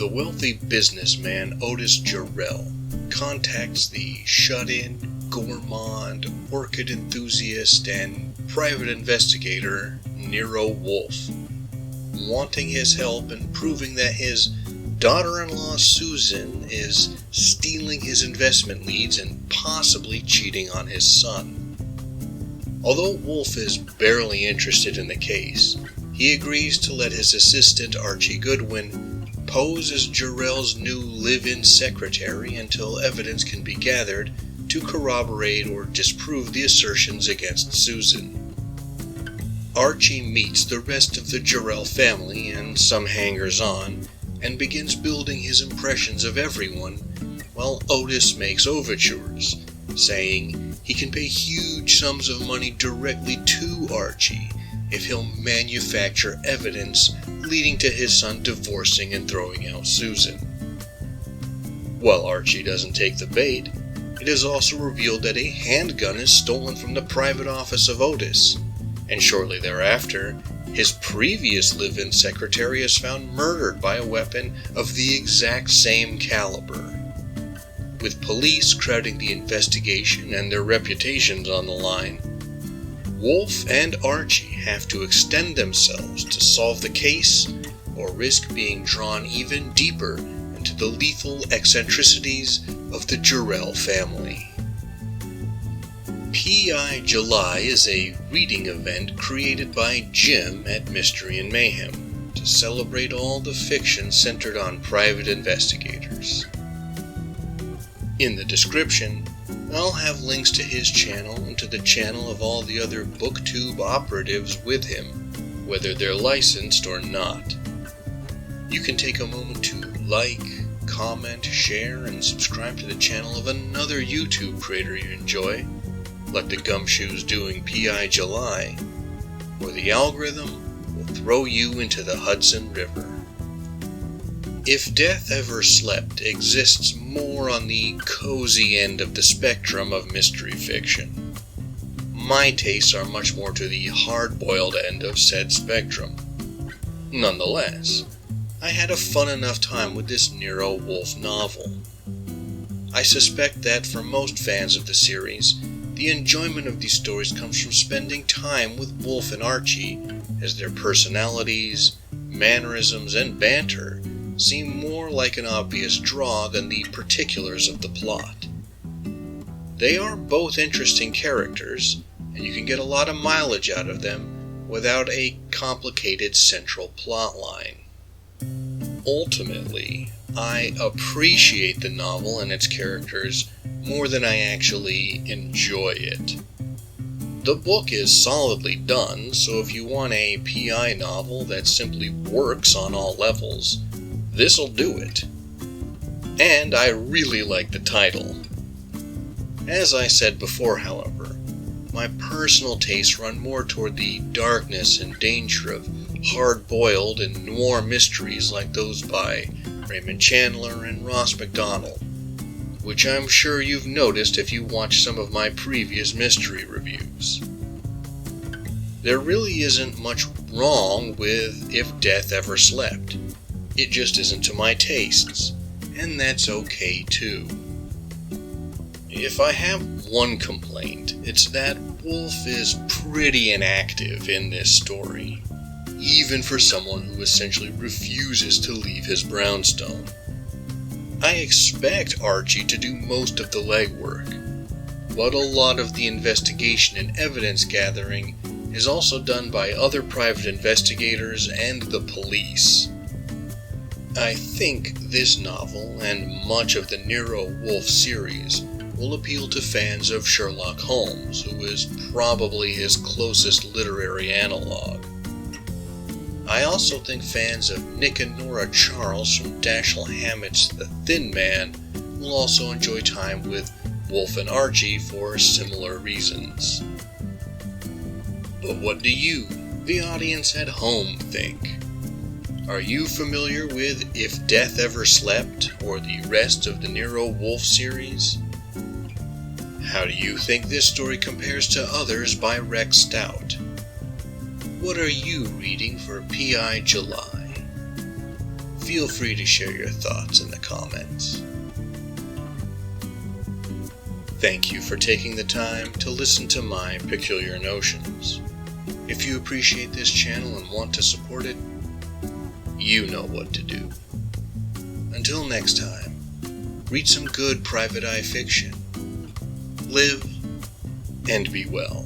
The wealthy businessman Otis Jarrell contacts the shut-in, gourmand, orchid enthusiast, and private investigator Nero Wolfe, wanting his help in proving that his daughter-in-law Susan is stealing his investment leads and possibly cheating on his son. Although Wolfe is barely interested in the case, he agrees to let his assistant Archie Goodwin pose as Jarrell's new live-in secretary until evidence can be gathered to corroborate or disprove the assertions against Susan. Archie meets the rest of the Jarrell family and some hangers-on and begins building his impressions of everyone, while Otis makes overtures, saying he can pay huge sums of money directly to Archie if he'll manufacture evidence leading to his son divorcing and throwing out Susan. While Archie doesn't take the bait, it is also revealed that a handgun is stolen from the private office of Otis, and shortly thereafter, his previous live-in secretary is found murdered by a weapon of the exact same caliber. With police crowding the investigation and their reputations on the line, Wolfe and Archie have to extend themselves to solve the case or risk being drawn even deeper into the lethal eccentricities of the Jarrell family. P.I. July is a reading event created by Jim at Mystery and Mayhem to celebrate all the fiction centered on private investigators. In the description, I'll have links to his channel and to the channel of all the other booktube operatives with him, whether they're licensed or not. You can take a moment to like, comment, share, and subscribe to the channel of another YouTube creator you enjoy, like the Gumshoes doing P.I. July, or the algorithm will throw you into the Hudson River. If Death Ever Slept exists more on the cozy end of the spectrum of mystery fiction, my tastes are much more to the hard-boiled end of said spectrum. Nonetheless, I had a fun enough time with this Nero Wolfe novel. I suspect that for most fans of the series, the enjoyment of these stories comes from spending time with Wolfe and Archie, as their personalities, mannerisms, and banter seem more like an obvious draw than the particulars of the plot. They are both interesting characters, and you can get a lot of mileage out of them without a complicated central plot line. Ultimately, I appreciate the novel and its characters more than I actually enjoy it. The book is solidly done, so if you want a PI novel that simply works on all levels, this'll do it. And I really like the title. As I said before, however, my personal tastes run more toward the darkness and danger of hard-boiled and noir mysteries like those by Raymond Chandler and Ross MacDonald, which I'm sure you've noticed if you watched some of my previous mystery reviews. There really isn't much wrong with If Death Ever Slept. It just isn't to my tastes, and that's okay too. If I have one complaint, it's that Wolfe is pretty inactive in this story, even for someone who essentially refuses to leave his brownstone. I expect Archie to do most of the legwork, but a lot of the investigation and evidence gathering is also done by other private investigators and the police. I think this novel, and much of the Nero Wolfe series, will appeal to fans of Sherlock Holmes, who is probably his closest literary analog. I also think fans of Nick and Nora Charles from Dashiell Hammett's The Thin Man will also enjoy time with Wolfe and Archie for similar reasons. But what do you, the audience at home, think? Are you familiar with If Death Ever Slept or the rest of the Nero Wolfe series? How do you think this story compares to others by Rex Stout? What are you reading for P.I. July? feel free to share your thoughts in the comments. Thank you for taking the time to listen to my peculiar notions. If you appreciate this channel and want to support it, you know what to do. Until next time, read some good private eye fiction. Live and be well.